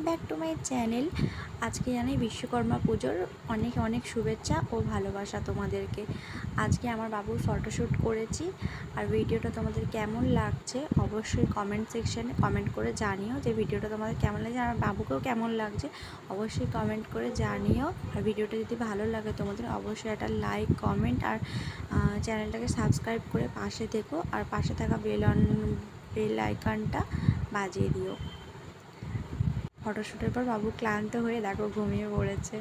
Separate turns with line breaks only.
Back to my channel. আজকে জানাই বিশ্বকর্মা পুজোর অনেক অনেক শুভেচ্ছা ও ভালোবাসা তোমাদেরকে। আজকে আমার বাবুর ফটোশ্যুট করেছি, আর ভিডিওটা তোমাদের কেমন লাগছে অবশ্যই কমেন্ট সেকশানে কমেন্ট করে জানিও যে ভিডিওটা তোমাদের কেমন লাগছে, আমার বাবুকেও কেমন লাগছে অবশ্যই কমেন্ট করে জানিও। আর ভিডিওটা যদি ভালো লাগে তোমাদের অবশ্যই একটা লাইক কমেন্ট আর চ্যানেলটাকে সাবস্ক্রাইব করে পাশে থেকো, আর পাশে থাকা বেল আইকনটা বাজিয়ে দিও। ফটোশ্যুটের পর বাবু ক্লান্ত হয়ে দেখো ঘুমিয়ে পড়েছে।